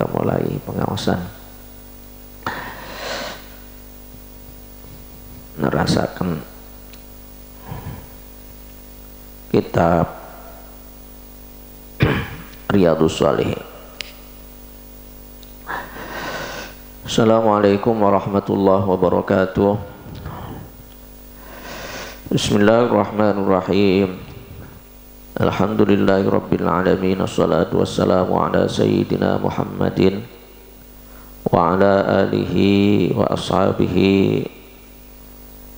kita mulai pengawasan merasakan kitab Riyadhus Shalihin. Assalamualaikum warahmatullahi wabarakatuh. Bismillahirrahmanirrahim. Alhamdulillahi rabbil alamin. Assalatu wassalamu ala sayyidina Muhammadin wa ala alihi wa ashabihi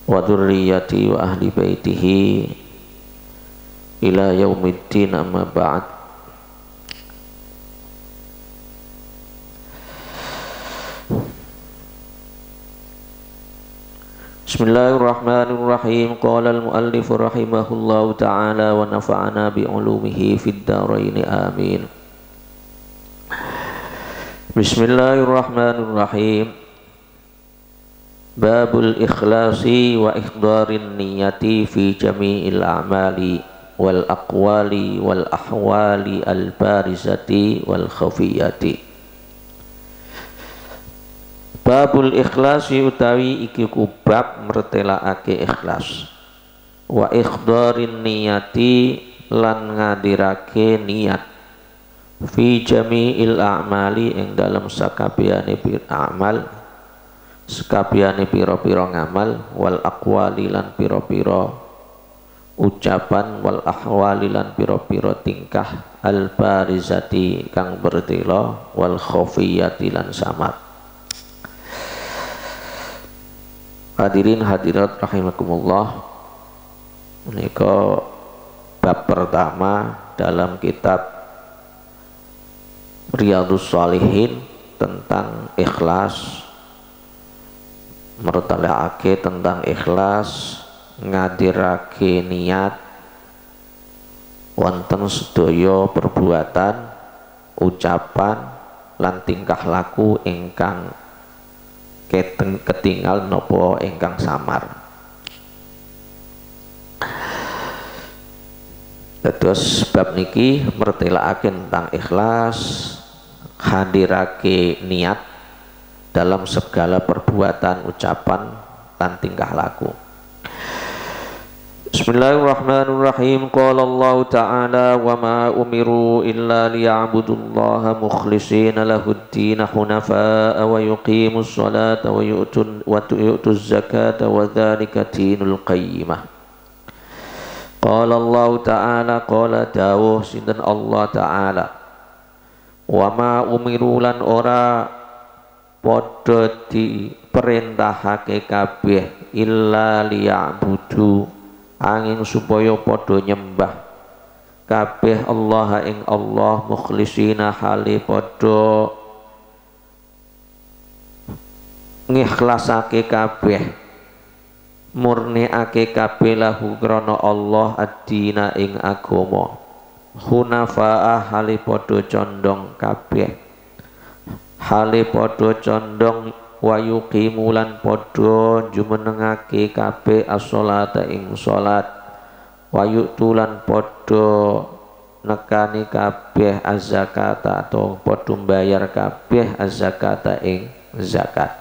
wa dzurriyyati wa ahli baitihi ila yaumiddin, amma ba'd. Bismillahirrahmanirrahim. Qala al-muallif rahimahullahu ta'ala wa nafa'ana bi'ulumihi fid dharain, amin. Bismillahirrahmanirrahim. Babul ikhlasi wa ikhdarin niyati fi jami'il a'mali wal aqwali wal ahwali al barizati wal khafiyati. Babul ikhlasi utawi iki kubab mertelaake ikhlas, wa ikhdarin niyati lan ngadirake niat, fi jami'il a'mali ing dalam sakabehane amal, sakabehane pira-pira ngamal, wal aqwali lan pira-pira ucapan, wal ahwali lan pira-pira tingkah, al barizati kang bertela, wal khafiyati lan samar. Hadirin hadirat rahimakumullah, menika bab pertama dalam kitab Riyadhus Shalihin tentang ikhlas, mertelake tentang ikhlas, ngadirake niat wonten sedaya perbuatan, ucapan lan tingkah laku ingkang ketinggal nopo ingkang samar. Terus bab niki mertelake tentang ikhlas, hadirake niat dalam segala perbuatan, ucapan dan tingkah laku. Bismillahirrahmanirrahim. Qala Allah Ta'ala wa ma umiru illa liya'budullaha mukhlishina lahud-din hunafa'a wa yuqimus salata wa yu'tuz zakata wa dzalika dinul qayyimah. Qala Allah Ta'ala, qala dawuh sinten Allah Ta'ala, wa ma umiru lan ora padha diperintahake kabeh illa liya'budu angin supaya padha nyembah kabeh Allah ing Allah, mukhlisina hale padha ngikhlasake kabeh, murniake kabeh lahu krana Allah ad-dina ing agama, hunafa'a hale padha condong kabeh, hale padha condong, wa yuqimu lan padha jumenengake kabeh as-sholata ing salat, wa yu'tulan padha nekani kabeh az-zakata atau padha mbayar kabeh az-zakata ing zakat,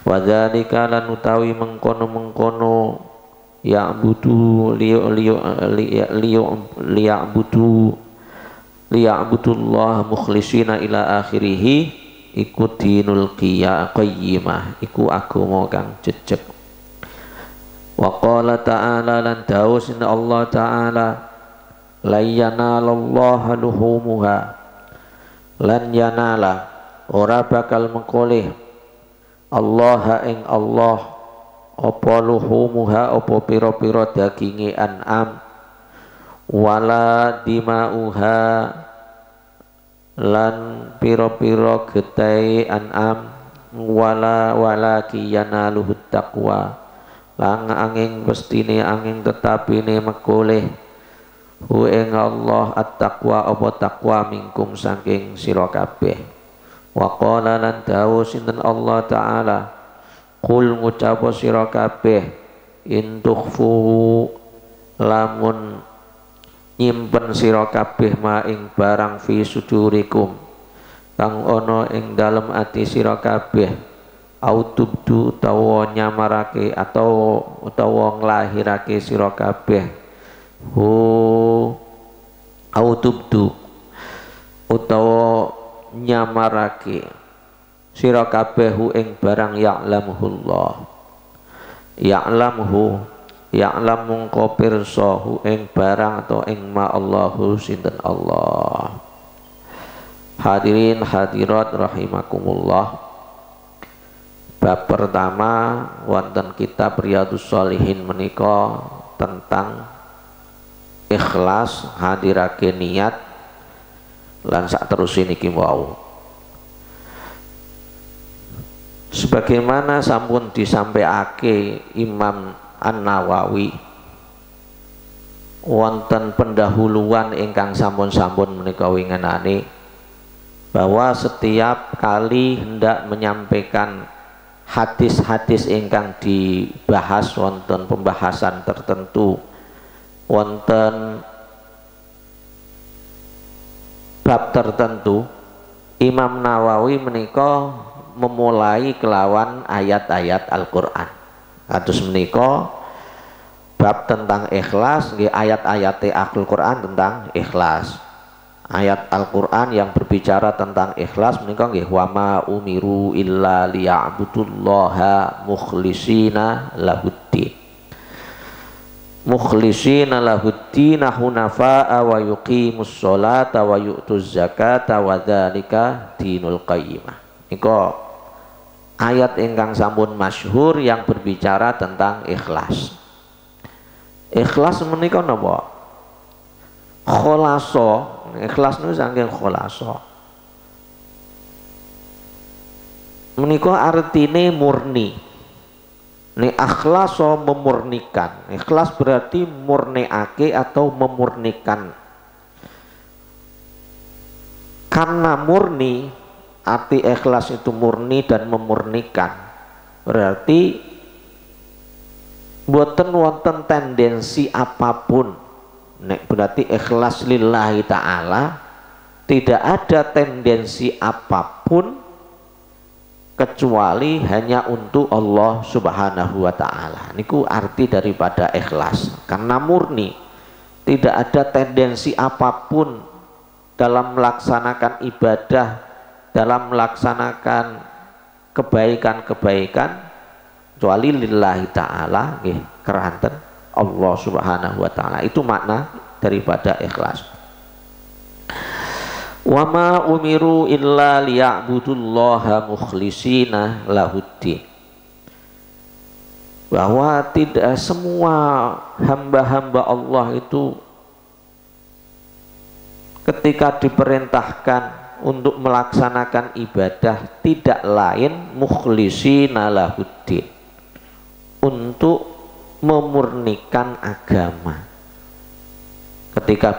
wa dzalika lan utawi mengkono-mengkono ya'budu liya'budullah mukhlisina ila akhirih, iku dinul qayyimah, iku agama kang jejeg. Wa qala ta'ala lan dawuh Allah Ta'ala, la yanalallaha luhumuha, lan yanala ora bakal mengkoleh Allah ing Allah apa luhumuha apa pira-pira daginge an'am, wala dima'uha lan pira-pira getahe an'am, wala kiyanaluhu taqwa lang angin pestine angin tetapine mekoleh hu ing Allah at-taqwa apa taqwa minkum saking sira kabeh. Wa qala lan dawuh sinten Allah Ta'ala, qul ngucapa sira kabeh in tukhfu lamun nyimpen sira kabeh ma ing barang fi sudurikum kang ana ing dalem ati sira kabeh autubdu utawa nyamarake atau utawa nglahirake sira kabeh hu autubdu utawa nyamarake sira kabeh hu ing barang ya'lamuhullah ya'lamhu ya'lam mungko pirsa hu ing barang atau ing ma Allahu sinten Allah. Hadirin hadirat rahimakumullah. Bab pertama wonten kitab Riyadhus Shalihin menika tentang ikhlas, hadirake niat lan sak terus niki wau. Sebagaimana sampun disampaiake Imam An-Nawawi wonten pendahuluan ingkang sampun-sampun menika wingenane bahwa setiap kali hendak menyampaikan hadis-hadis ingkang dibahas wonten pembahasan tertentu wonten bab tertentu, Imam Nawawi menika memulai kelawan ayat-ayat Al-Qur'an. Kados menika bab tentang ikhlas nggih ayat-ayat Al-Qur'an tentang ikhlas. Ayat Al-Qur'an yang berbicara tentang ikhlas menika nggih wa ma umiru illa liya'budullaha mukhlishina lahuddin. Mukhlishina lahuddin hunafa'a wa yuqimus sholata wa yu'tuz zakata wa dzalika dinul qayyimah. Nika ayat ingkang sampun masyhur yang berbicara tentang ikhlas. Ikhlas menika napa? Khulasa, ikhlas niku saking khulasa. Menika artine murni. Nek akhlaso memurnikan. Ikhlas berarti murniake atau memurnikan. Karena murni, arti ikhlas itu murni dan memurnikan. Berarti boten wonten tendensi apapun. Nek berarti ikhlas lillahi ta'ala, tidak ada tendensi apapun kecuali hanya untuk Allah Subhanahu wa ta'ala. Niku arti daripada ikhlas. Karena murni, tidak ada tendensi apapun dalam melaksanakan ibadah, dalam melaksanakan kebaikan-kebaikan kecuali lillahi ta'ala nggih keranten Allah Subhanahu wa ta'ala. Itu makna daripada ikhlas. Wa ma umiru illa liya'budullaha mukhlishina lahuddin. Bahwa tidak semua hamba-hamba Allah itu ketika diperintahkan untuk melaksanakan ibadah tidak lain mukhlishina lahuddin, untuk memurnikan agama. Ketika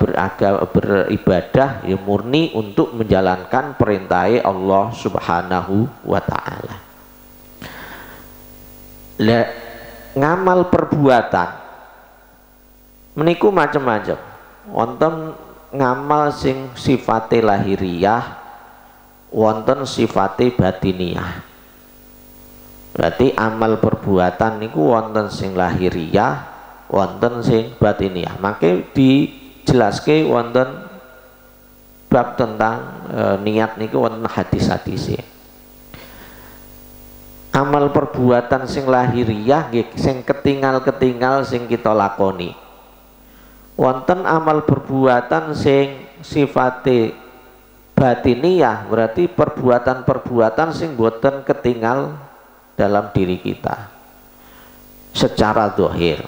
beribadah ya murni untuk menjalankan perintah Allah Subhanahu wa ta'ala. Ngamal perbuatan meniku macam-macam. Wonten ngamal sing sifate lahiriah, wonten sifate batiniah. Berarti amal perbuatan niku wonten sing lahiriah, wonten sing batiniah. Maka dijelaske wonten bab tentang niat niku wonten hadis-hadis. Amal perbuatan sing lahiriah nggih sing ketinggal-ketinggal sing kita lakoni. Wonten amal perbuatan sing sifate batiniah, berarti perbuatan-perbuatan sing boten ketinggal dalam diri kita secara zahir.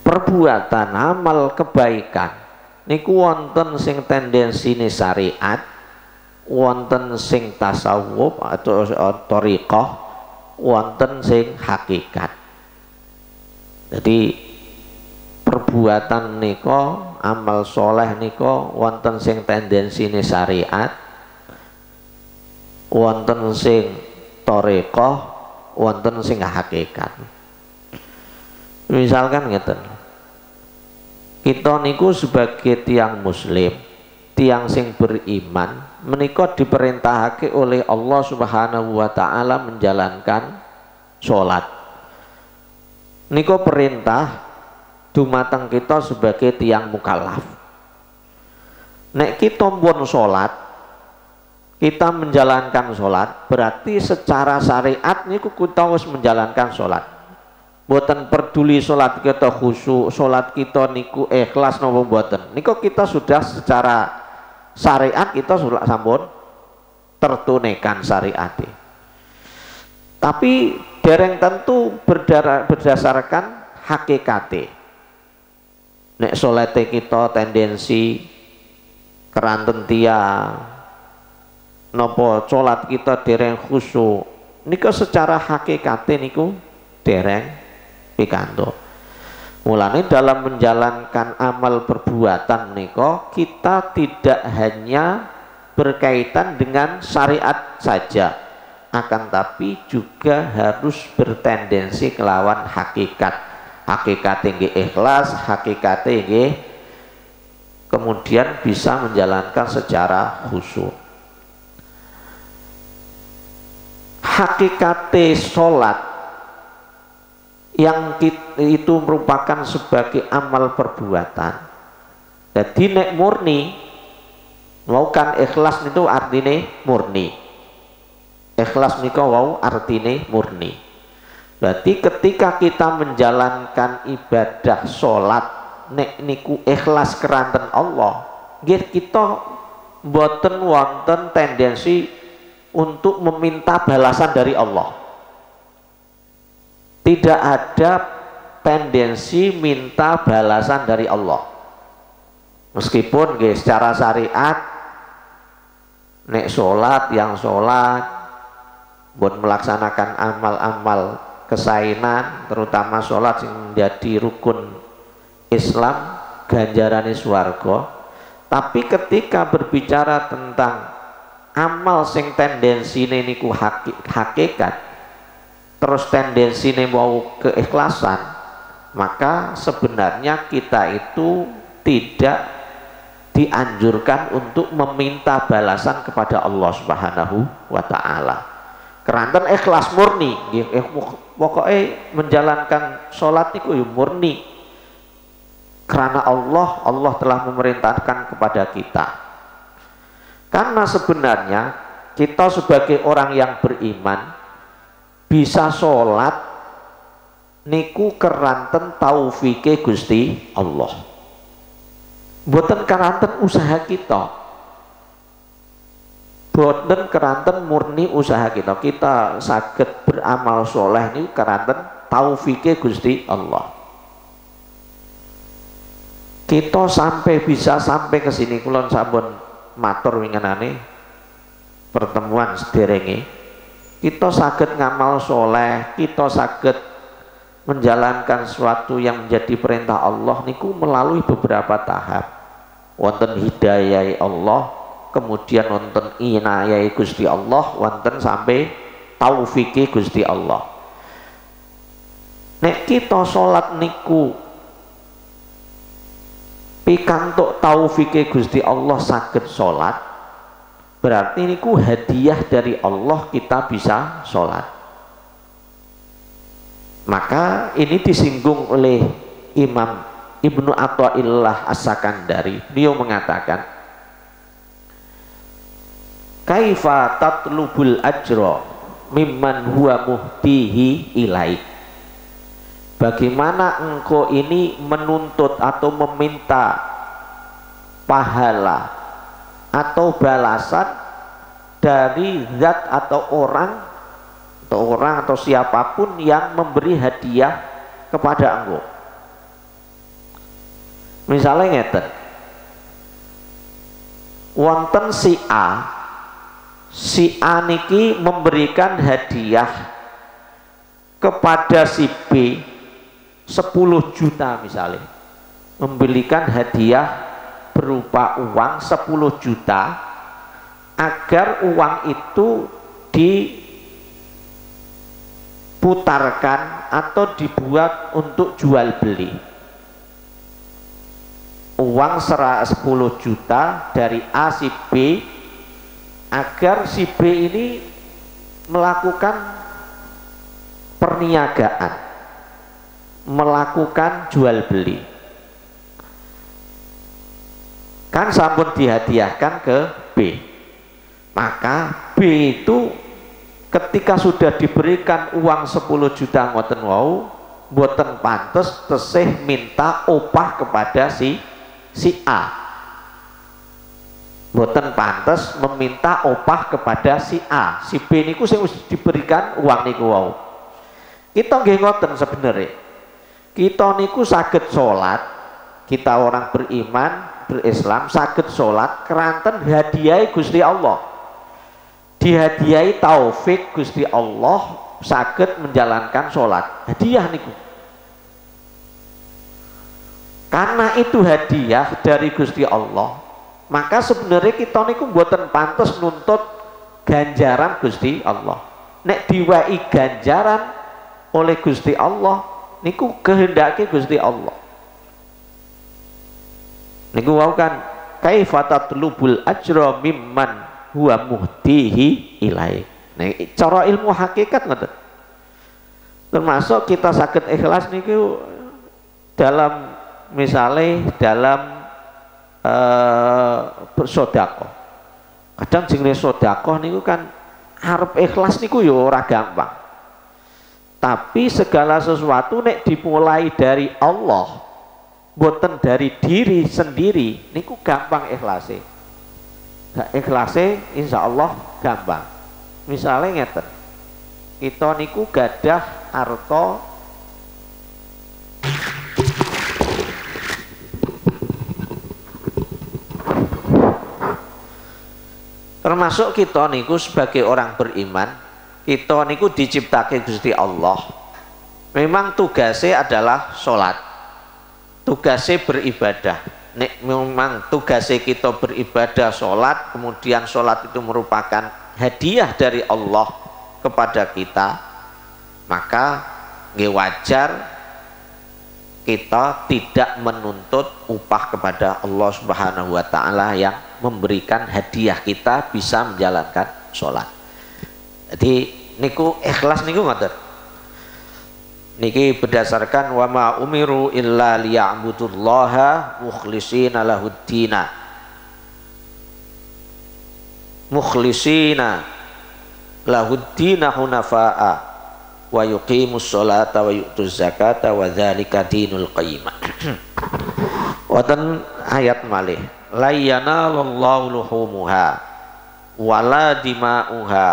Perbuatan amal kebaikan niku wonten sing tendensine syariat, wonten sing tasawuf atau thariqah, wonten sing hakikat. Jadi perbuatan nika, amal soleh nika wonten sing tendensine syariat, wonten sing thariqah, wonten sing hakikat. Misalkan ngeten, kita niku sebagai tiang muslim tiang sing beriman menika diperintahake oleh Allah Subhanahu wa taala menjalankan salat. Niko perintah dumateng kita sebagai tiang mukallaf. Nek kita pun salat, kita menjalankan salat, berarti secara syariat niku kita wis menjalankan salat. Mboten peduli salat kita khusyuk, salat kita niku ikhlas napa mboten. Niku kita sudah secara syariat kita sudah sampun tertunaikan syariate. Tapi dereng tentu berdasarkan hakikate. Nek salate kita tendensi keranten tiang, nopo salat kita dereng khusyuk, niku secara hakikate niku dereng pikantuk. Mulane dalam menjalankan amal perbuatan niku kita tidak hanya berkaitan dengan syariat saja, akan tapi juga harus bertendensi kelawan hakikat. Hakikat nggih ikhlas, hakikat nggih kemudian bisa menjalankan secara khusyuk. Hakikat salat yang itu merupakan sebagai amal perbuatan. Jadi nek murni mau kan ikhlas itu artinya murni. Ikhlas nika wau artine murni. Berarti ketika kita menjalankan ibadah salat nek niku ikhlas keranten Allah, nggih kita mboten wonten tendensi untuk meminta balasan dari Allah. Tidak ada tendensi minta balasan dari Allah. Meskipun nggih secara syariat nek salat yang salat buat melaksanakan amal-amal kesainan, terutama sholat yang menjadi rukun Islam, ganjarane swarga. Tapi ketika berbicara tentang amal sing tendensine niku hakikat, terus tendensine mau keikhlasan, maka sebenarnya kita itu tidak dianjurkan untuk meminta balasan kepada Allah Subhanahu wa taala. Keranten ikhlas murni, pokoknya menjalankan sholat niku ya murni karena Allah telah memerintahkan kepada kita. Karena sebenarnya kita sebagai orang yang beriman bisa sholat niku keranten taufike Gusti Allah, mboten keranten usaha kita, boten keranten murni usaha kita saged beramal soleh ini keranten taufike Gusti Allah. Kita bisa sampai ke sini, kulon sampun matur winginane pertemuan sederenge, kita saged ngamal soleh, kita saged menjalankan sesuatu yang menjadi perintah Allah niku melalui beberapa tahap. Wonten hidayah Allah, kemudian wonten inayah Gusti Allah, wonten sampai taufiki Gusti Allah. Nek kita sholat niku pikantuk taufiki Gusti Allah saged sholat, berarti niku hadiah dari Allah kita bisa sholat. Maka ini disinggung oleh Imam Ibnu Athaillah As-Sakandari. Beliau mengatakan, kaifa tatlubul ajra mimman huwa muhtihi ilaik. Bagaimana engkau ini menuntut atau meminta pahala atau balasan dari zat atau orang atau siapapun yang memberi hadiah kepada engkau. Misalnya ngeten, wonten si A niki memberikan hadiah kepada si B 10 juta misalnya, memberikan hadiah berupa uang 10 juta agar uang itu diputarkan atau dibuat untuk jual beli. uang 10 juta dari A si B agar si B ini melakukan perniagaan, melakukan jual beli. Kan sampun dihadiahkan ke B, maka B itu ketika sudah diberikan uang 10 juta ngoten wau, mboten pantes tesih minta opah kepada si A. Mboten pantes meminta opah kepada si A. Si B niku sing wis diberikan uang niku wau. Kita nggih ngoten sebenarnya. Kita niku saged salat, kita orang beriman, berislam saged salat keranten hadiahi Gusti Allah. Dihadiahi taufik Gusti Allah saged menjalankan salat. Hadiah niku. Karena itu hadiah dari Gusti Allah, maka sebenarnya kita niku mboten pantes nuntut ganjaran Gusti Allah. Nek diwai ganjaran oleh Gusti Allah niku kehendake Gusti Allah. Niku wau kan kaifa tatlubul ajra mimman huwa muhtihi ilai. Nah, cara ilmu hakikat ngoten. Termasuk kita saged ikhlas niku dalam misalnya dalam bersedekah. Kadang jenenge sedekah niku kan arep ikhlas niku ya ora gampang. Tapi segala sesuatu nek dimulai dari Allah, boten dari diri sendiri, niku gampang ikhlase. Gak ikhlase insya Allah gampang. Misalnya ngeten, kita niku gadah harta termasuk kita niku sebagai orang beriman, kita niku diciptake Gusti Allah. Memang tugasnya adalah sholat, tugasnya beribadah. Nek memang tugasnya kita beribadah sholat, kemudian sholat itu merupakan hadiah dari Allah kepada kita, maka nggih wajar kita tidak menuntut upah kepada Allah Subhanahu wa taala yang memberikan hadiah kita bisa menjalankan sholat. Jadi niku ikhlas niku ngoten. Niki berdasarkan wa ma umiru illa liya'budullaha mukhlishina lahuddina. Mukhlishina lahuddina hunafa'a wa yuqimus sholata wa yu'tuz zakata wa dzalika dinul qayyimah. Wonten ayat malih la yanalallahu luhumuha wala dima'uha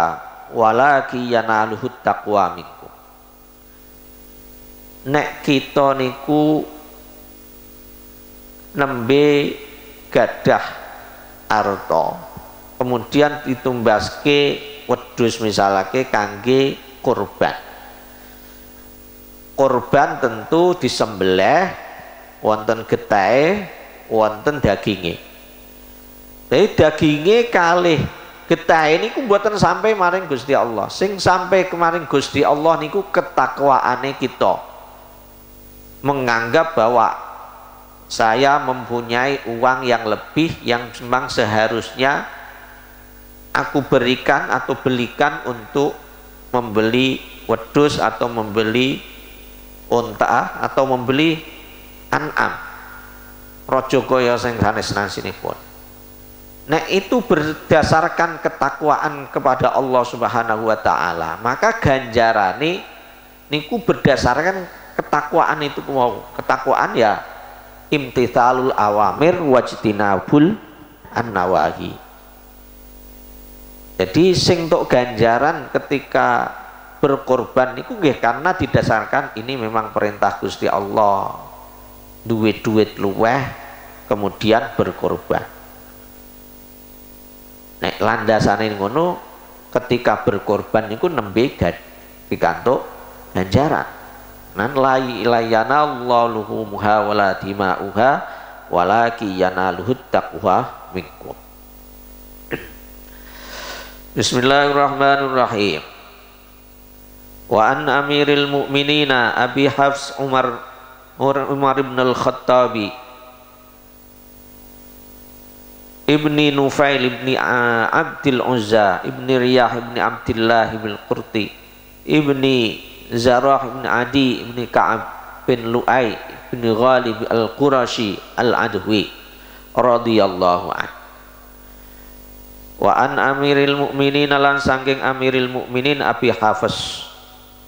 walaki yanaluhut taqwa minkum. Nek kita niku nembe gadah arta kemudian ditumbaske wedhus misalake kangge kurban. Kurban tentu disembelih wonten getahe, wonten daginge. Jadi daginge kalih getahe niku mboten sampai maring Gusti Allah. Sing sampai kemarin Gusti Allah niku ketakwaane kita. Menganggap bahwa saya mempunyai uang yang lebih yang memang seharusnya aku berikan atau belikan untuk membeli wedhus atau membeli unta atau membeli an'am raja kaya sing sanes-sanesipun. Nah itu berdasarkan ketakwaan kepada Allah Subhanahu wa taala, maka ganjarane niku berdasarkan ketakwaan itu mau. Ketakwaan ya imtithalul awamir wajtinabul an-nawahi. Jadi sing tok ganjaran ketika berkorban niku nggih karena didasarkan ini memang perintah Gusti Allah. Duit-duit luweh kemudian berkorban. Nek landasane ngono ketika berkorban niku nembe pikantuk ganjaran. Nan la yanalallahu luhumuha wala dima'uha walaki yanaluhut taqwa minkum. Bismillahirrahmanirrahim. Wa an amiril mu'minina Abi Hafs Umar ibn al-Khattabi ibni Nufail ibni Abdil Uzza ibni Riyah ibni Abdillah ibn Qurti ibni Zarah ibni Adi ibni Ka'ab bin Lu'ay ibni Ghalib al-Qurashi al-Adwi radhiyallahu an. Wa an amiril mu'minin lan saking amiril mu'minin Abi Hafs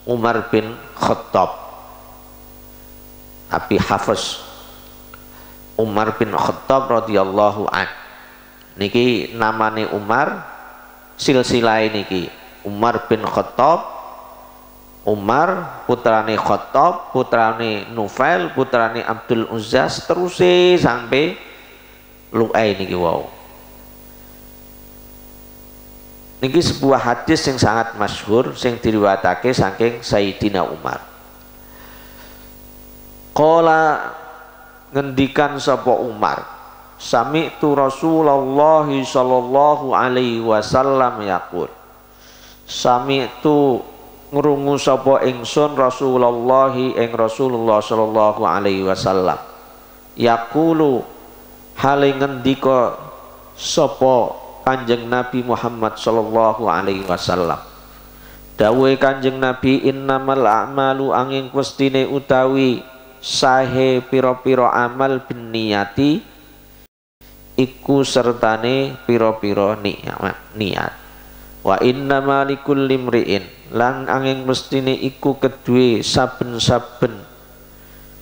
Umar bin Khattab. Abi Hafs Umar bin Khattab radhiyallahu an. Niki namane Umar, silsilah niki Umar bin Khattab, Umar putrane Khattab, putrane Nufail, putrane Abdul Uzza, terus sampai Lu'ay niki wau. Niki sebuah hadis yang sangat masyhur sing diriwayatake saking Sayyidina Umar. Qala ngendikan sapa Umar, sami'tu Rasulullah sallallahu alaihi wasallam yaqul. Sami'tu ngrungu sapa ingsun Rasulullah ing Rasulullah sallallahu alaihi wasallam. Yaqulu hale ngendika sapa Kanjeng Nabi Muhammad sallallahu alaihi wasallam. Dawuhe Kanjeng Nabi, innamal a'malu angin kwestine utawi sahe piro-piro amal bin niyati iku sertane piro-piro niat. Wa inna malikul limriin lan angin mestine iku kedue saben-saben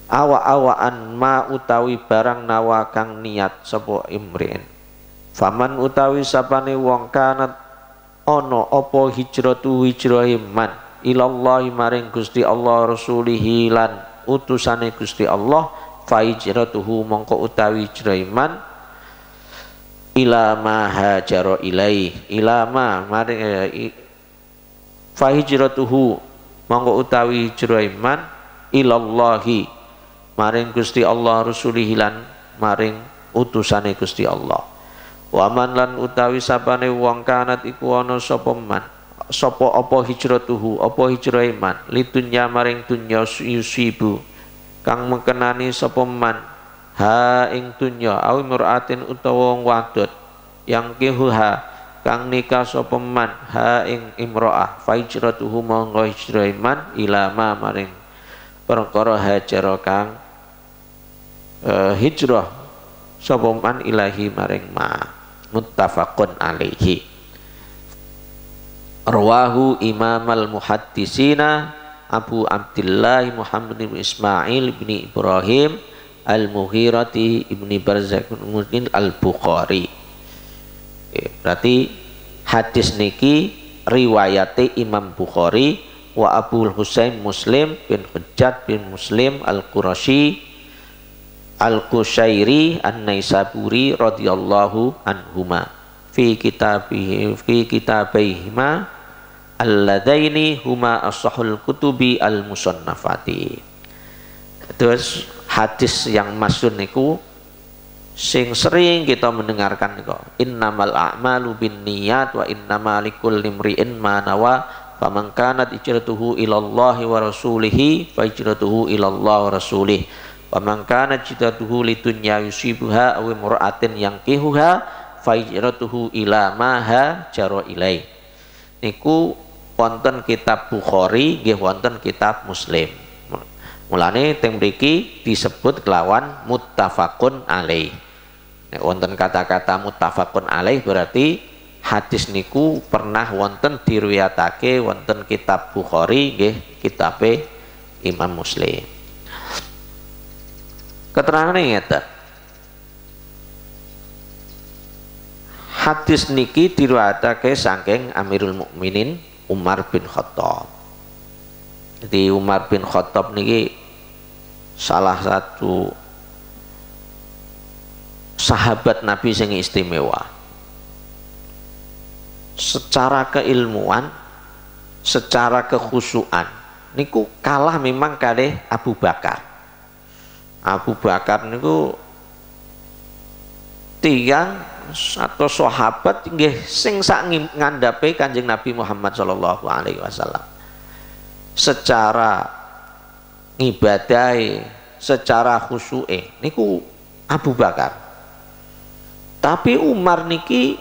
awa-awaan ma utawi barang nawa kang niat sapa imriin. Faman utawi sapane wong kanat ono opo hijratu hijrahiman ilallahi maring Gusti Allah rasulihi lan utusane Gusti Allah, fa hijratuhu mongko utawi hijrahiman ila ma hajara ilai ila ma maring fa hijratuhu mongko utawi hijrahiman ilallahi maring Gusti Allah rasulihi lan maring utusane Gusti Allah. Wa man lan utawi sapane wong kanat iku ana sapa man sapa apa hijratuhu apa hijrahiman lidunya maring dunya yusibu kang mengkenani sapa man ha ing dunya aw mur'atin utawa wong wadon yang kihuha kang nikah sapa man ha ing imro'ah fa hijratuhu monggo hijrahiman ila ma maring perkara hajar kang hijrah sapa man ilahi maring ma. Muttafaqun alaihi. Rawahu Imam al-Muhaddisina Abu Abdullah Muhammad bin Ismail bin Ibrahim al-Mughirati ibni Barzak bin al-Bukhari. Berarti hadis niki riwayate Imam Bukhari wa Abu Husain Muslim bin Hujjat bin Muslim al-Qurashi al-Qushairi an-Naisaburi radhiyallahu anhuma fi kitabaihima alladaini huma as-sahul kutubi al-musannafati. Terus hadis yang masyhur niku sing sering kita mendengarkan niku, innamal a'malu binniyat wa innamal likulli imri'in ma nawa faman kanat hijratuhu ilallahi wa rasulihi fa hijratuhu ilallahi wa rasulih wa man kanat hijratuhu lidunya yusibuha aw imra'atin yankihuha fa hijratuhu ila ma hajara ilai. Niku wonten kitab Bukhari nggih wonten kitab Muslim. Mulane teng mriki disebut kelawan muttafaqun alaih. Nek wonten kata-kata muttafaqun alaih berarti hadis niku pernah wonten diriwayatake wonten kitab Bukhari nggih kitabe Imam Muslim. Keterangan ngeten. Hadis niki diriwayatake saking Amirul Mukminin Umar bin Khattab. Jadi Umar bin Khattab niki salah satu sahabat Nabi sing istimewa. Secara keilmuan, secara kekhusyuan niku kalah memang kalih Abu Bakar. Abu Bakar niku tiang atau sahabat nggih sing sak ngandhape Kanjeng Nabi Muhammad sallallahu alaihi wasallam. Secara ngibadahe, secara khusyuke niku Abu Bakar. Tapi Umar niki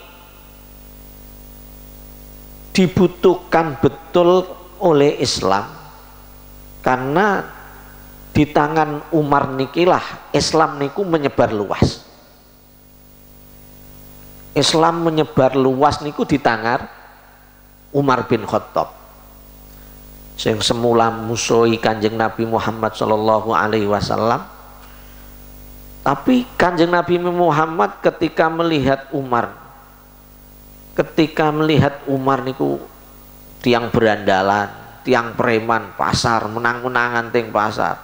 dibutuhkan betul oleh Islam, karena di tangan Umar nikilah Islam niku menyebar luas. Islam menyebar luas niku di tangan Umar bin Khattab. Sing semula musuhi Kanjeng Nabi Muhammad sallallahu alaihi wasallam, tapi Kanjeng Nabi Muhammad ketika melihat Umar niku tiang berandalan, tiang preman pasar, menang-menangan teng pasar,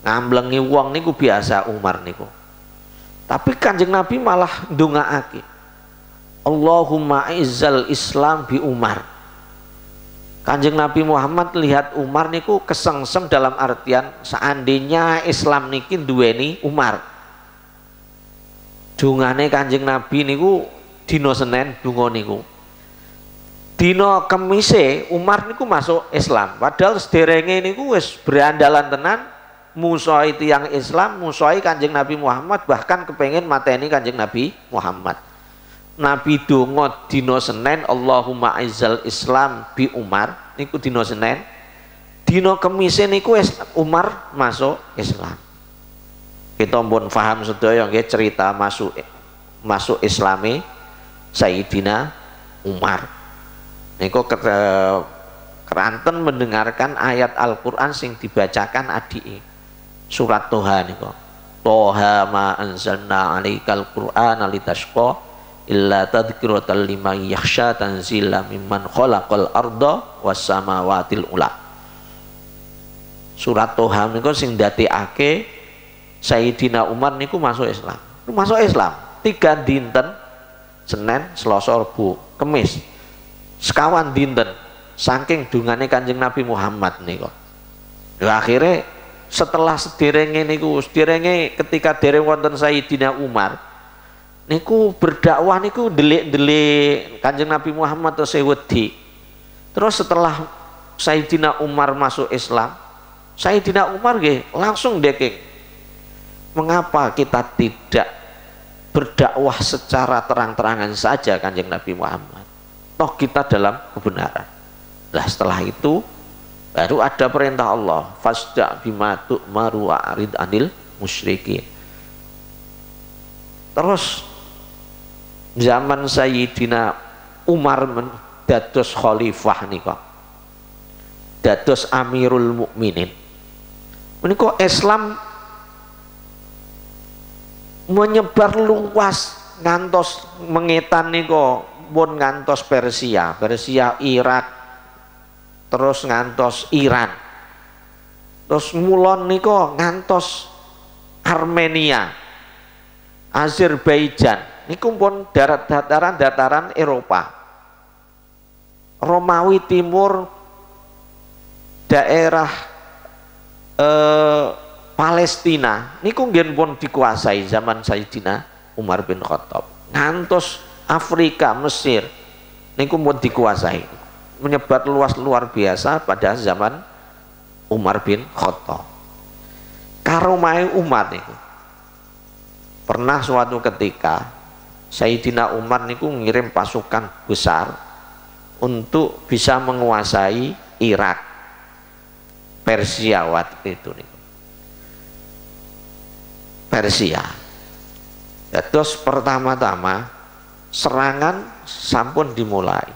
ngamblengi wong niku biasa Umar niku. Tapi Kanjeng Nabi malah ndongaake, Allahumma izzal Islam bi Umar. Kanjeng Nabi Muhammad lihat Umar niku kesengsem dalam artian seandainya Islam niki duweni Umar. Dungane Kanjeng Nabi niku dina Senin donga niku. Dina Kemise Umar niku masuk Islam. Padahal sederenge niku wis berandalan tenan, musuhi tiyang Islam, musuhi Kanjeng Nabi Muhammad, bahkan kepengen mateni Kanjeng Nabi Muhammad. Nabi donga dina Senin, Allahumma izzal Islam bi Umar niku dina Senin. Dina Kemise niku Umar masuk Islam. Kita pun paham sedaya nggih cerita masuk Islami Sayyidina Umar. Niku keranten mendengarkan ayat Al-Qur'an sing dibacakan adiki. Surat Toha niku. Toha ma anzalna 'alaikal Qur'ana litashqa illa tadhkiratan liman yakhsha tanzila mimman khalaqal arda was samawatil ula. Surat Toha niku sing ndadekake Sayyidina Umar niku masuk Islam. Masuk Islam 3 dinten, Senin, Selasa, Rebo, Kamis. Sekawan dinten saking dungane Kanjeng Nabi Muhammad niku. Ya akhirnya setelah sederenge ketika dereng wonten Sayyidina Umar niku berdakwah niku delik-delik Kanjeng Nabi Muhammad terus wedi. Terus setelah Sayyidina Umar masuk Islam, Sayyidina Umar nggih langsung dekeng, mengapa kita tidak berdakwah secara terang-terangan saja Kanjeng Nabi Muhammad, toh kita dalam kebenaran. Nah setelah itu baru ada perintah Allah, fasda bima tu'maru wa arid anil musyrikin. Terus zaman Sayyidina Umar dados khalifah nika, dados Amirul Mukminin. Menika Islam menyebar luas ngantos mengetan nika pun ngantos Persia, Irak, terus ngantos Iran, terus mulon nika ngantos Armenia, Azerbaijan. Niku pun dataran Eropa, Romawi Timur, daerah Palestina niku nggih pun dikuasai zaman Sayyidina Umar bin Khattab. Ngantos Afrika, Mesir niku pun dikuasai, menyebar luas luar biasa pada zaman Umar bin Khattab. Karomai Umar niku pernah suatu ketika Sayyidina Umar niku ngirim pasukan besar untuk bisa menguasai Irak, Persia waktu itu niku. Persia. Terus pertama-tama serangan sampun dimulai,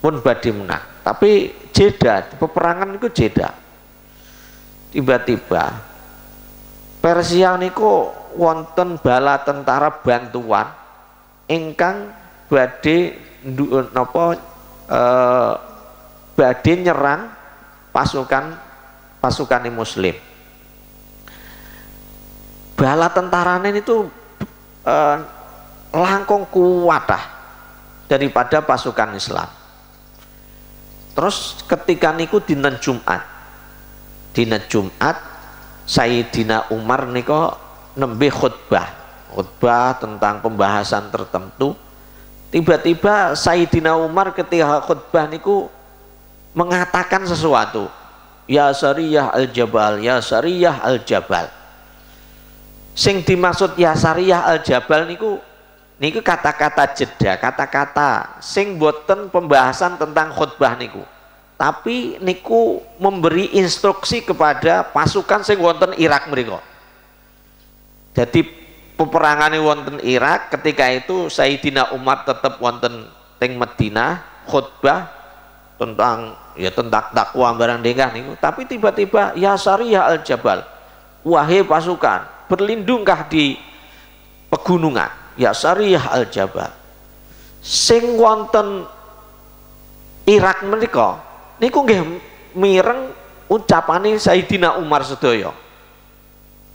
pun badhe menang. Tapi jeda, peperangan niku jeda. Tiba-tiba Persia niku wonten bala tentara bantuan ingkang badhe badhe nyerang pasukan Muslim. Bala tentarane itu langkung kuat daripada pasukan Islam. Terus ketika niku dinten Jumat Sayyidina Umar niku nembe khutbah tentang pembahasan tertentu. Tiba-tiba Sayyidina Umar ketika khutbah niku mengatakan sesuatu, ya Sariyah al-Jabal, ya Sariyah al-Jabal. Sing dimaksud ya Sariyah al-Jabal niku niku kata-kata jeda, kata-kata sing boten pembahasan tentang khutbah niku. Tapi niku memberi instruksi kepada pasukan sing wonten Irak mriku. Jadi peperangan wonten Irak ketika itu Sayyidina Umar tetap wonten teng Madinah khutbah tentang takwa barang dengah niku. Tapi tiba-tiba ya Sariyah al-Jabal, wahai pasukan, berlindungkah di pegunungan. Ya Sariyah al-Jabal, sing wonten Irak menika niku nggih mireng ucapane Sayyidina Umar sedaya.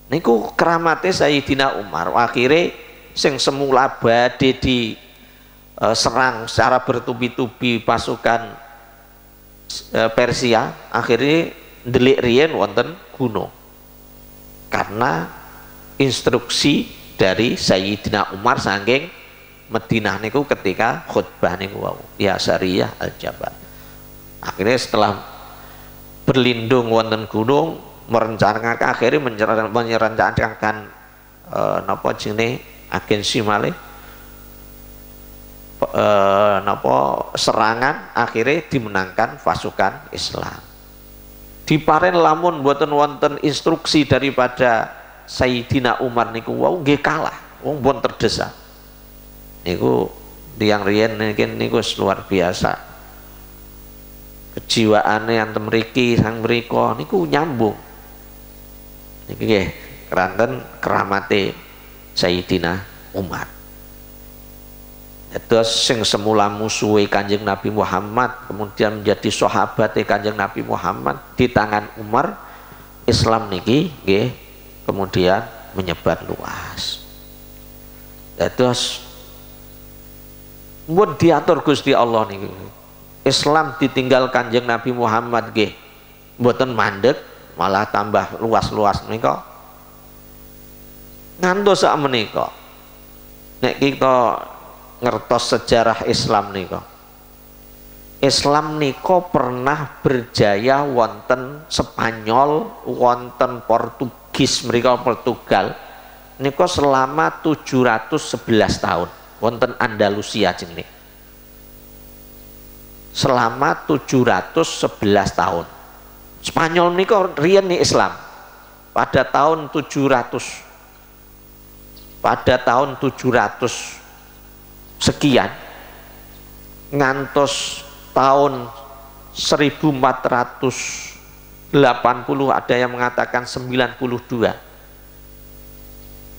Niku keramate Sayyidina Umar. Akhirnya sing semula badhe di serang secara bertubi-tubi pasukan Persia, akhirnya ndelik riyen wonten gunung. Karena instruksi dari Sayyidina Umar saking Madinah niku ketika khutbah niku wau ya Sariyah al-Jabal. Akhirnya setelah berlindung wonten gunung merencanakan akhirnya merencanakan napa jenenge agensi malih serangan, akhirnya dimenangkan pasukan Islam. Diparen lamun boten wonten instruksi daripada Sayyidina Umar niku wau nggih kalah, wong pun terdesak. Niku tiyang riyen niku luar biasa. Kejiwaane anten mriki sang mriko niku nyambung. Niki nggih keranten keramate Sayyidina Umar. Terus sing semula musuhi Kanjeng Nabi Muhammad kemudian menjadi sahabat Kanjeng Nabi Muhammad di tangan Umar, Islam niki nggih kemudian menyebar luas. Terus mun diatur Gusti Allah niki Islam ditinggal Kanjeng Nabi Muhammad nggih mboten mandeg, malah tambah luas-luas menika. Ngantos sak menika nek kita ngertos sejarah Islam nika, Islam nika pernah berjaya wonten Spanyol, wonten Portugis mereka Portugal nika selama 711 tahun wonten Andalusia jenenge. Selama 711 tahun. Spanyol nika riyen nih Islam pada tahun 700 sekian ngantos tahun 1480 ada yang mengatakan 92,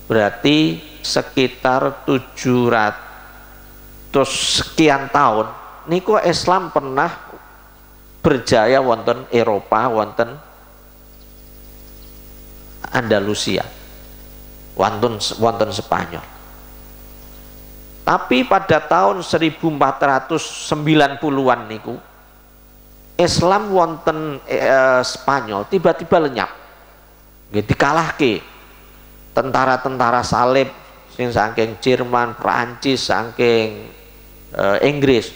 berarti sekitar 700 sekian tahun niku Islam pernah berjaya wonten Eropa, wonten Andalusia, wonten Spanyol. Tapi pada tahun 1490-an niku Islam wonten Spanyol tiba-tiba lenyap. Nggih dikalahke tentara-tentara salib sing saking Jerman, Prancis, saking Inggris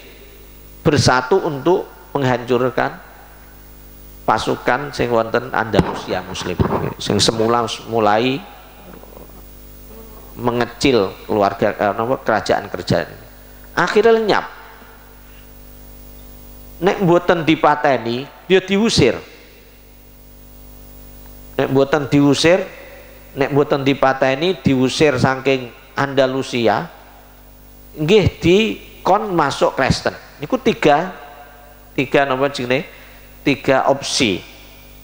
bersatu untuk menghancurkan pasukan sing wonten Andalusia Muslim sing semula mulai mengecil keluarga kerajaan-kerajaan. Akhirnya lenyap. Nek mboten dipateni dia diusir. Nek mboten diusir, nek mboten dipateni diusir saking Andalusia, nggih dikon masuk Kristen. Niku tiga napa jenenge? Tiga opsi.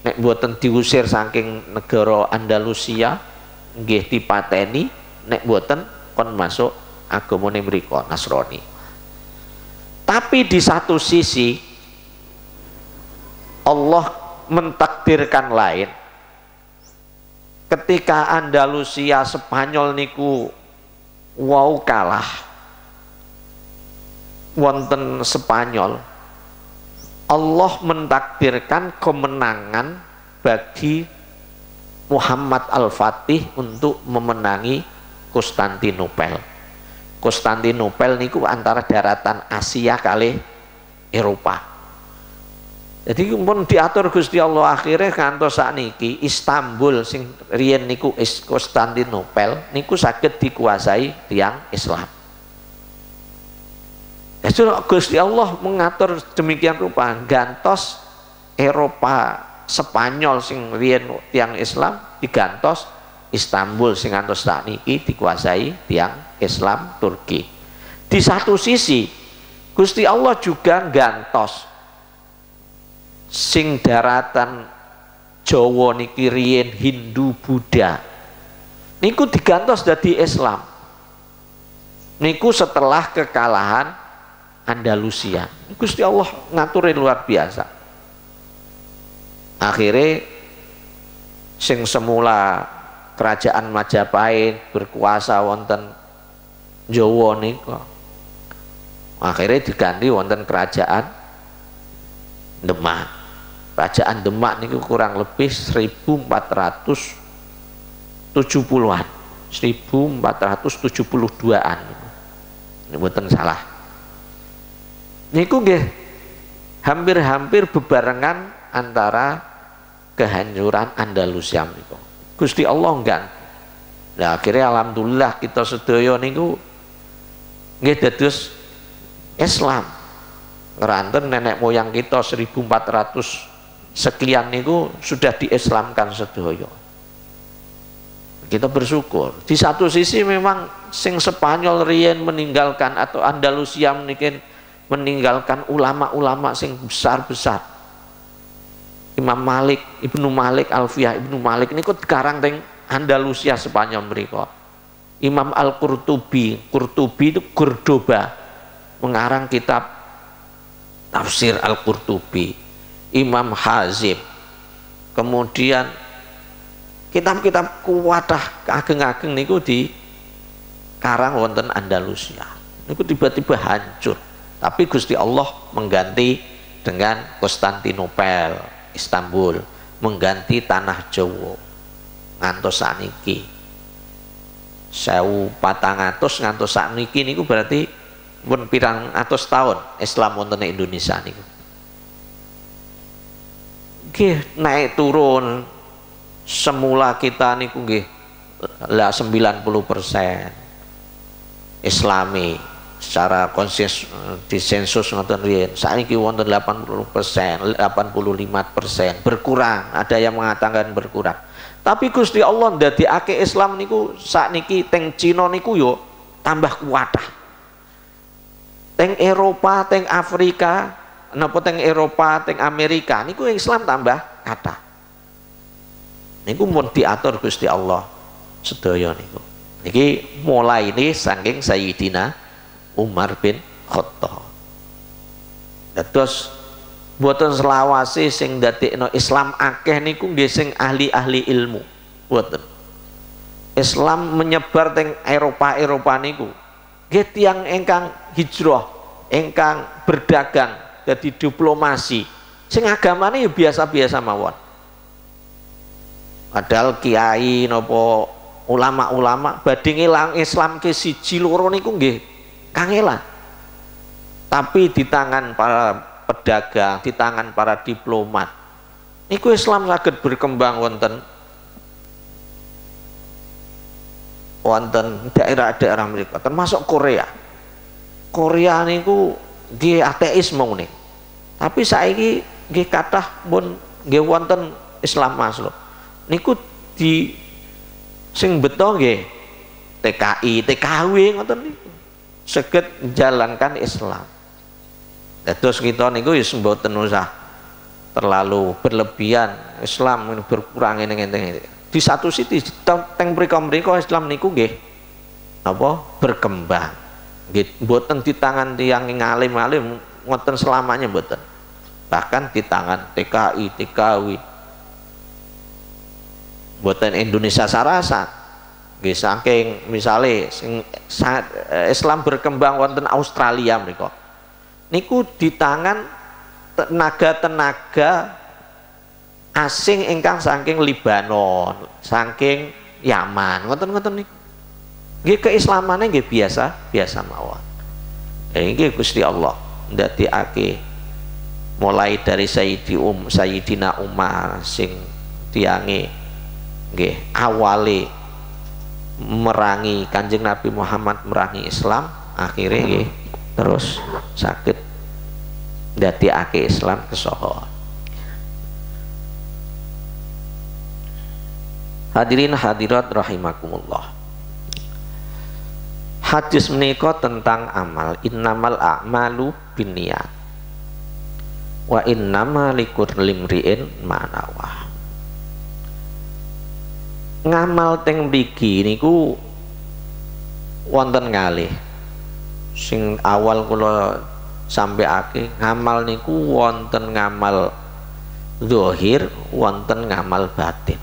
Nek mboten diusir saking negara Andalusia, nggih dipateni, nek mboten kon masuk agamane mriku Nasrani. Tapi di satu sisi Allah mentakdirkan lain. Ketika Andalusia Spanyol niku wau kalah wonten Spanyol, Allah mentakdirkan kemenangan bagi Muhammad Al-Fatih untuk memenangi Konstantinopel. Konstantinopel niku antara daratan Asia kali Eropa. Jadi pun diatur Gusti Allah akhirnya kantos sakniki Istanbul sing riyen niku Konstantinopel niku saged dikuasai tiyang Islam. Itu Gusti Allah mengatur demikian rupa, gantos Eropa Spanyol sing riyen tiang Islam digantos Istanbul sing ngantos sakniki dikuasai tiang Islam Turki. Di satu sisi Gusti Allah juga gantos sing daratan Jawa niki riyen Hindu Buddha niku digantos dadi Islam niku setelah kekalahan Andalusia. Gusti Allah ngaturin luar biasa. Akhirnya sing semula kerajaan Majapahit berkuasa wonten Jawa niku akhirnya diganti wonten kerajaan Demak. Kerajaan Demak niku kurang lebih 1470-an, 1472-an. Ini mboten salah. Niku nggih hampir-hampir bebarengan antara kehancuran Andalusia niku. Gusti Allah enggak. Nah, akhirnya alhamdulillah kita sedaya niku nggih dados Islam. Ngeranten nenek moyang kita 1400 sekian niku sudah diislamkan sedaya. Kita bersyukur. Di satu sisi memang sing Spanyol riyen meninggalkan atau Andalusia mungkin meninggalkan ulama-ulama sing besar-besar. Imam Malik, Ibnu Malik, Alfiyah Ibnu Malik ini kok sekarang teng Andalusia Spanyol mereka. Imam Al-Qurtubi, Qurtubi itu Cordoba, mengarang kitab tafsir Al-Qurtubi. Imam Hazim, kemudian kitab-kitab kuwatah ageng-ageng niku di karang wonten Andalusia. Niku tiba-tiba hancur. Tapi Gusti Allah mengganti dengan Konstantinopel, Istanbul, mengganti tanah Jawa ngantos sakniki 1400 ngantos sakniki niku berarti pun pirang atus tahun Islam wonten Indonesia niku. Nggih naik turun semula kita niku nggih lah 90% Islami secara disensus ngoten riyen. Saiki wonten 80%, 85%, berkurang, ada yang mengatakan berkurang. Tapi Gusti Allah ndadekake Islam niku sakniki teng Cina niku yo tambah kuatah. Teng Eropa, teng Afrika, napa teng Eropa, teng Amerika niku Islam tambah kathah. Niku mun diatur Gusti Allah sedaya niku. Niki mulai ini saking Sayyidina Umar bin Khattab. Terus boten selawase sing ndadekno Islam akeh niku nggih sing ahli-ahli ilmu. Boten. Islam menyebar teng Eropa niku. Nggih tiyang ingkang hijrah, ingkang berdagang, dadi diplomasi. Sing agamane ya biasa-biasa mawon. Padahal kiai napa ulama-ulama badhe ngilang Islam ke siji loro niku nggih kangelan. Tapi di tangan para pedagang, di tangan para diplomat niku Islam saged berkembang wonten daerah-daerah mereka termasuk Korea. Korea niku nggih ateis mung nih. Tapi saiki nggih kathah pun nggih wonten Islam masuk. Niku di sing beto nggih TKI, TKW ngoten niku. Saged menjalankan Islam. Terus kita niku wis mboten usah terlalu berlebihan Islam berkurang ini. Di satu sisi teng mriko Islam niku nggih apa berkembang. Nggih mboten di tangan tiyang ngalim-alim ngoten selamanya mboten. Bahkan di tangan TKI, TKW. Mboten Indonesia sarasa. Nggih saking misale Islam berkembang wonten Australia mriku. Niku di tangan tenaga-tenaga asing ingkang saking Libanon, saking Yaman, ngoten-ngoten niku. Nggih keislamane nggih biasa mawon. Nggih Gusti Allah ndadekake mulai dari Sayyidina Umar sing tiange nggih awale merangi Kanjeng Nabi Muhammad merangi Islam, akhirnya nggih terus sakit ndadekake Islam kesoho. Hadirin hadirat rahimakumullah. Hadis menika tentang amal, innamal a'malu binniyat wa innama likulli imri'in ma nawa. Ngamal teng mriki niku wonten kalih. Sing awal kula sampaiake, ngamal niku wonten ngamal zahir, wonten ngamal batin.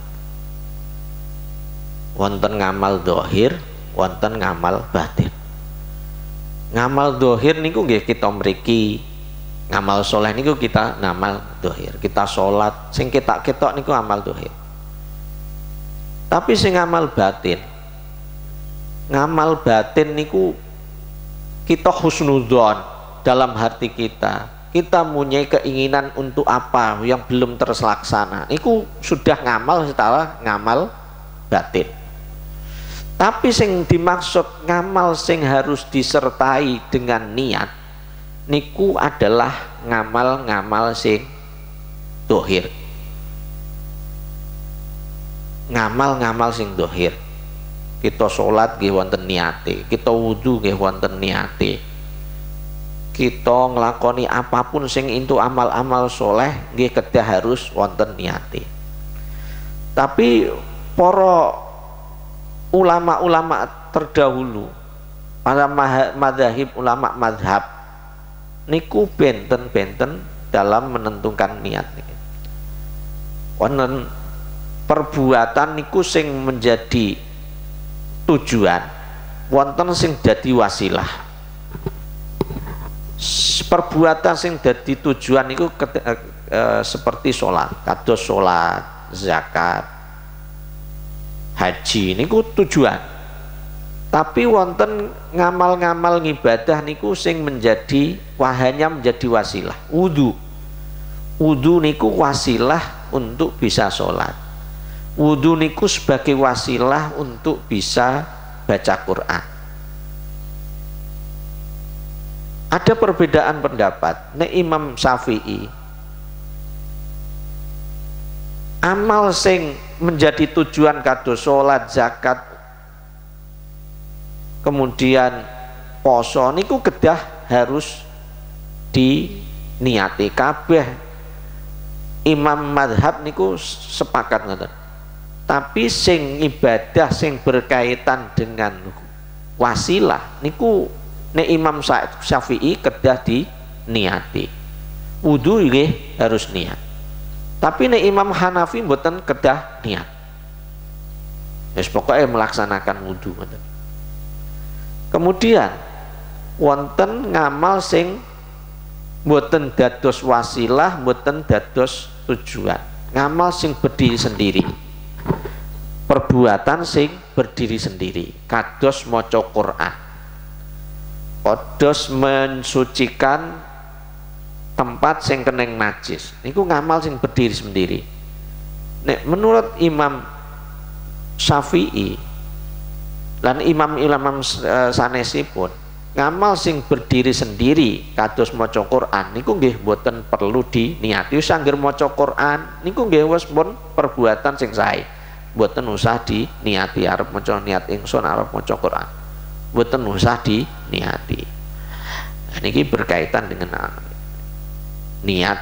Wonten ngamal zahir, wonten ngamal batin. Ngamal zahir niku nggih kita mriki, ngamal soleh niku kita ngamal zahir. Kita salat sing ketok-ketok niku amal zahir. Tapi sing ngamal batin, ngamal batin niku kita husnudzon dalam hati kita. Kita punya keinginan untuk apa yang belum terlaksana. Niku sudah ngamal setelah ngamal batin. Tapi sing dimaksud ngamal sing harus disertai dengan niat niku adalah ngamal-ngamal sing dohir. Ngamal-ngamal sing dohir. Kita sholat nggih wonten niate, kita wudu nggih wonten niate, kita nglakoni apapun sing itu amal-amal soleh nggih kedah harus wonten niate. Tapi para ulama-ulama terdahulu, para madzhab, ulama madzhab niku benten-benten dalam menentukan niat niki. Wonten perbuatan niku sing menjadi tujuan, wonten sing dadi wasilah. Perbuatan sing dadi tujuan niku seperti sholat, kados sholat, zakat, haji niku tujuan. Tapi wonten ngamal-ngamal ngibadah niku sing menjadi hanya menjadi wasilah. Wudu niku wasilah untuk bisa sholat. Wudu niku sebagai wasilah untuk bisa baca Quran. Ada perbedaan pendapat. Nek Imam Syafi'i, amal sing menjadi tujuan kados salat, zakat, kemudian poso niku kedah harus diniati kabeh. Imam madhab niku sepakat ngoten. Tapi sing ibadah sing berkaitan dengan wasilah niku nek Imam Syafi'i kedah diniati. Wudu nggih harus niat. Tapi nek Imam Hanafi mboten kedah niat. Wis pokoke melaksanakan wudu ngoten. Kemudian wonten ngamal sing mboten dados wasilah, mboten dados tujuan. Ngamal sing berdiri sendiri. Perbuatan sing berdiri sendiri, kados maca Quran, kados mensucikan tempat sing keneng najis, niku ngamal sing berdiri sendiri. Nek menurut Imam Syafi'i lan imam-imam sanesipun, ngamal sing berdiri sendiri kados maca Quran niku nggih mboten perlu diniati. Wis anggere maca Quran niku nggih wis pun perbuatan sing sae. Mboten usah diniati, arep maca niat ingsun arep maca Quran. Mboten usah diniati. Nah, niki berkaitan dengan niat.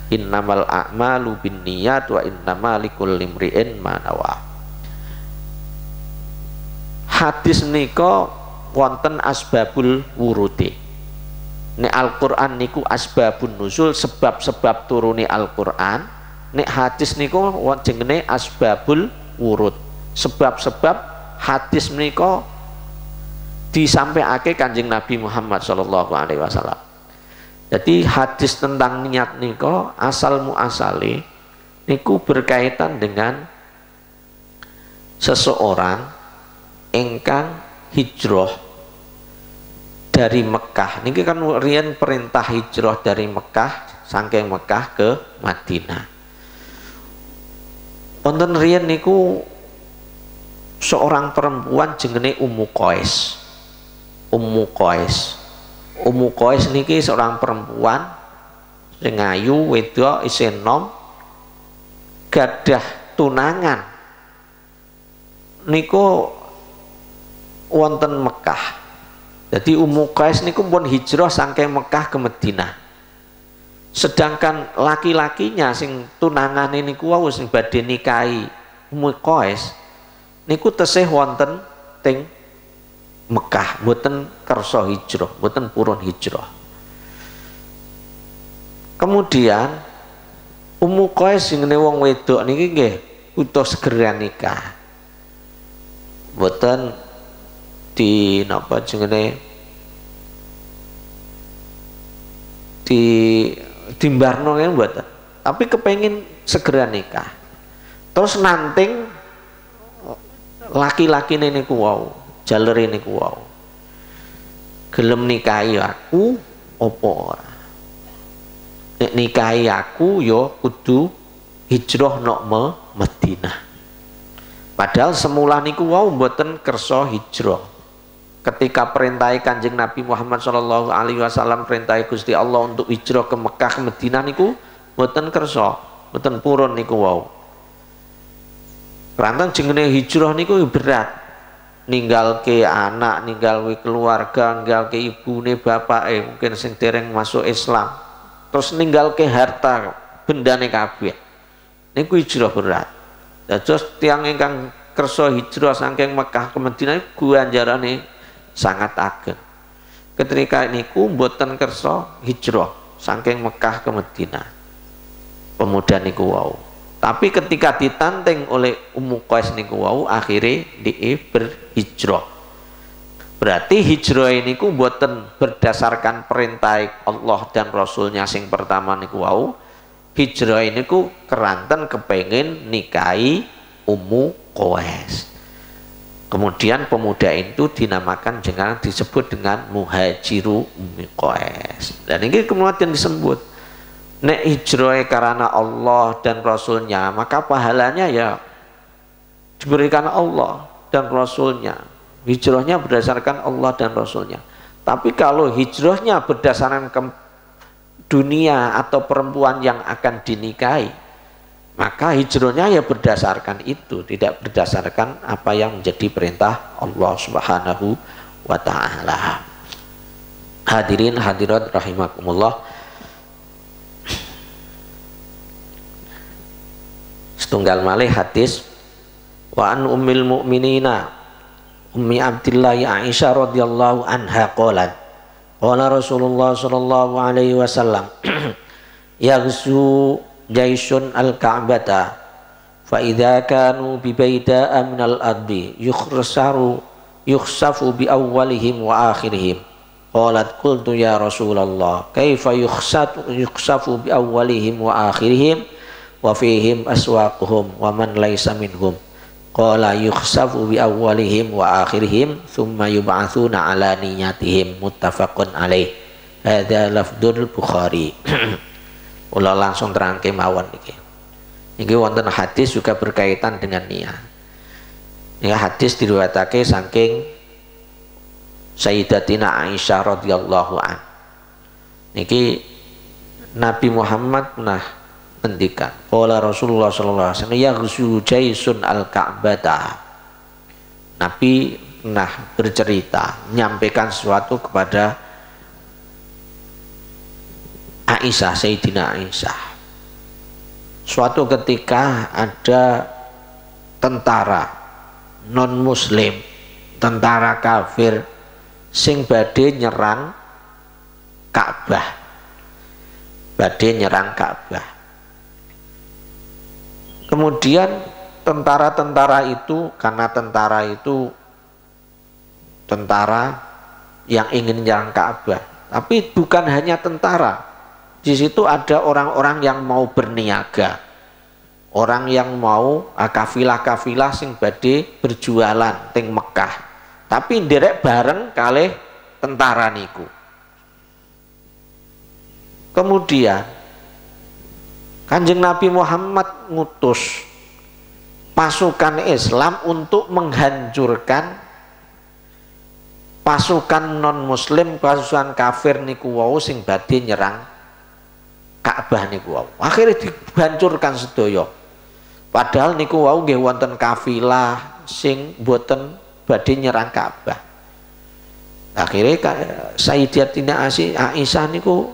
Innamal a'malu binniyat wa innama likulli imri'in ma nawa. Hadis nika wonten asbabul wurudi. Nek Al-Qur'an niku asbabun nuzul, sebab-sebab turune Al-Qur'an. Nek hadis niku jenenge asbabul wurud, sebab-sebab hadis menika disampaiake Kanjeng Nabi Muhammad sallallahu alaihi wasallam. Jadi hadis tentang niat nika asal muasale niku berkaitan dengan seseorang ingkang hijrah dari Mekah. Niki kan riyen perintah hijrah dari Mekah, saking Mekah ke Madinah. Wonten riyen niku seorang perempuan jenenge Ummu Qais. Ummu Qais Ummu Qais niki seorang perempuan sing ayu wedok isih nom gadah tunangan niku wonten Mekah. Jadi Ummu Qais niku pun hijrah saking Mekah ke Madinah. Sedangkan laki-lakinya sing tunangane niku wau sing badhe nikahi Ummu Qais niku tesih wonten teng Mekah, mboten kersa hijrah, mboten purun hijrah. Kemudian Ummu Qais sing wong wedok niki nggih utus segera nikah. Mboten di napa jenenge di timbarno kan mboten, tapi kepengin segera nikah. Terus nanting laki-laki niku wau, jalur niku wau. Gelem nikahi aku apa ora? Nek nikahi aku yo kudu hijrah nok Madinah. Padahal semula niku wau mboten kersa hijrah. Ketika perintahe Kanjeng Nabi Muhammad sallallahu alaihi wasallam, perintahe Gusti Allah untuk hijrah ke Mekah ke Madinah niku mboten kersa, mboten purun niku wau. Rantang jenenge hijrah niku berat. Ninggalke anak, ninggalke keluarga, ninggalke ibune bapake mungkin sing dereng masuk Islam. Terus ninggalke harta bendane kabeh. Niku hijrah berat. Dados tiyang ingkang kersa hijrah saking Mekah ke Madinah ganjarane sangat ageng. Ketika niku mboten kersa hijrah saking Mekah ke Madinah. Pemuda niku wau. Tapi ketika ditanteng oleh Ummu Qais niku wau akhirnya dia berhijrah. Berarti hijrah ini ku mboten berdasarkan perintah Allah dan Rasulnya sing pertama niku wau. Hijrah ini ku keranten kepengin nikahi Ummu Qais. Kemudian pemuda itu dinamakan dengan disebut dengan muhajiru Ummi Qais. Dan ini kemudian disebut nek hijrah karena Allah dan Rasulnya, maka pahalanya ya diberikan Allah dan Rasulnya. Hijrahnya berdasarkan Allah dan Rasulnya. Tapi kalau hijrahnya berdasarkan ke dunia atau perempuan yang akan dinikahi, maka hijrahnya ya berdasarkan itu, tidak berdasarkan apa yang menjadi perintah Allah Subhanahu wa ta'ala. Hadirin hadirat rahimakumullah. Setunggal malih hadis wa an ummil mu'minina Ummi Abdillah Aisyah radhiyallahu anha qalat qala Rasulullah sallallahu alaihi wasallam yaghzu jaisun al-Ka'bata fa idza kanu bi baida'a min al-ardi yukhsafu bi awwalihim wa akhirihim qalat qultu ya Rasulullah kaifa yukhsafu bi awwalihim wa akhirihim wa fihim aswaquhum wa man laysa minhum qala yukhsafu bi awwalihim wa akhirihim thumma yub'atsuna ala niyatihim muttafaqun alaih. Hadza lafdzul Bukhari. Ulah langsung terangke mawon iki. Iki wonten hadis juga berkaitan dengan niat. Ini hadis diriwayatake saking Sayyidatina Aisyah radhiyallahu an. Niki Nabi Muhammad pernah ngendikan, qala Rasulullah sallallahu alaihi wasallam yaghzu jaisun al-Ka'bata. Nabi pernah bercerita, menyampaikan sesuatu kepada Aisyah, Sayyidina Aisyah. Suatu ketika ada tentara non muslim, tentara kafir sing badhe nyerang Ka'bah. Badhe nyerang Ka'bah. Kemudian tentara-tentara itu, karena tentara itu tentara yang ingin menyerang Ka'bah, tapi bukan hanya tentara. Di situ ada orang-orang yang mau berniaga, orang yang mau kafilah-kafilah sing badhe berjualan teng Mekah, tapi nderek bareng kalih tentara niku. Kemudian Kanjeng Nabi Muhammad ngutus pasukan Islam untuk menghancurkan pasukan non muslim, pasukan kafir niku wau sing badhe nyerang Ka'bah niku wau. Akhirnya dihancurkan sedaya. Padahal niku wau nggih wonten kafilah sing boten badhe nyerang Ka'bah. Akhirnya Sayyidatina Aisyah niku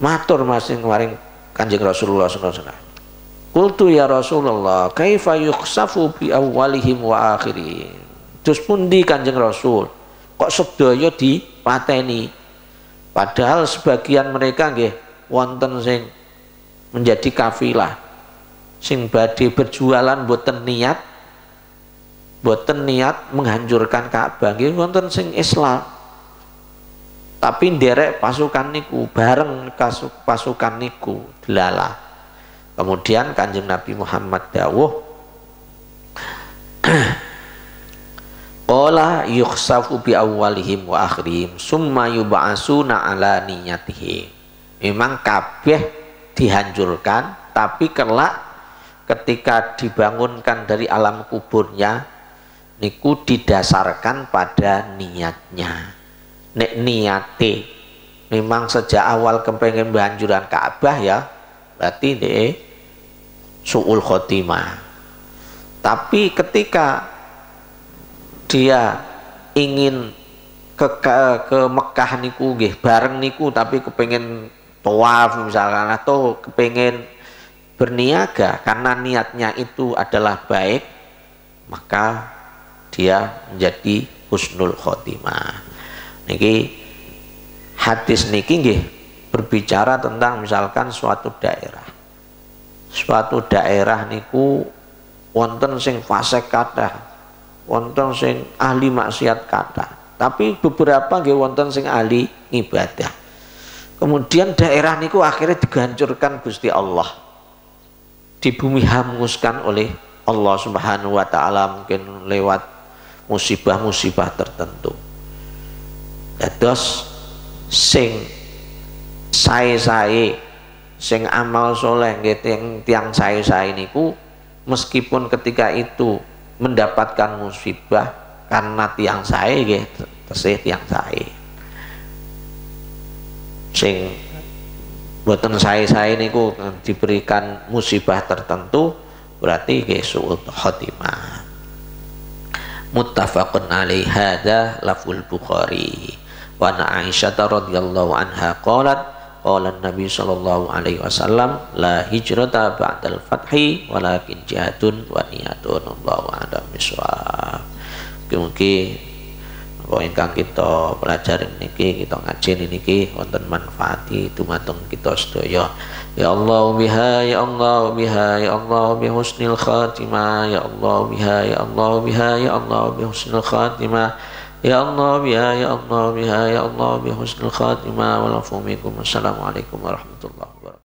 matur masing maring Kanjeng Rasulullah sallallahu alaihi wasallam. Qultu ya Rasulullah, kaifa yukhsafu bi awwalihim wa akhirihim. Terus pundi Kanjeng Rasul? Kok sedaya dipateni? Padahal sebagian mereka nggih wonten sing menjadi kafilah sing badhe berjualan boten niat menghancurkan Ka'bah, nggih wonten sing Islam. Tapi nderek pasukan niku bareng pasukan niku delalah. Kemudian Kanjeng Nabi Muhammad dawuh qala yukhsafu bi awwalihim wa akhirihim summa yub'asuna ala niyatihim. Memang kabeh dihancurkan, tapi kelak ketika dibangunkan dari alam kuburnya niku didasarkan pada niatnya. Nek niate memang sejak awal kepengen penghancuran Ka'bah ya, berarti dia su'ul khotimah. Tapi ketika dia ingin ke Mekah niku nggih bareng niku, tapi kepengen tawaf misalkan atau kepengen berniaga karena niatnya itu adalah baik, maka dia menjadi husnul khotimah. Niki hadis niki nggih berbicara tentang misalkan suatu daerah niku wonten sing fasik kathah, wonten sing ahli maksiat kathah, tapi beberapa nggih wonten sing ahli ibadah. Kemudian daerah niku akhirnya dihancurkan Gusti Allah, di bumi hanguskan oleh Allah Subhanahu wa taala, mungkin lewat musibah-musibah tertentu. Dados sing sae-sae sing amal soleh nggih tiang sae-sae niku meskipun ketika itu mendapatkan musibah karena tiang sae nggih tesih tiang sae. Sing boten sae-sae niku diberikan musibah tertentu berarti nggih su'ul khotimah. Muttafaqun alaihi hadza lafzul Bukhari. Wa Aisyah radhiyallahu anha qalat qala Nabi sallallahu alaihi wasallam la hijrata ba'dal fathi walakin jihadun wa niyatun wallahu a'lam bishawab. Mugi apa ingkang kita pelajari niki, kita ngaji niki wonten manfaati dumateng kita sedaya. Ya Allah biha, ya Allah biha, ya Allah bi husnil khatimah, ya Allah biha, ya Allah biha, ya Allah bi husnil khatimah. Ya Allah biha, ya Allah biha, ya Allah bi husnul khatimah. Wa lafu minkum. Assalamualaikum warahmatullahi wabarakatuh.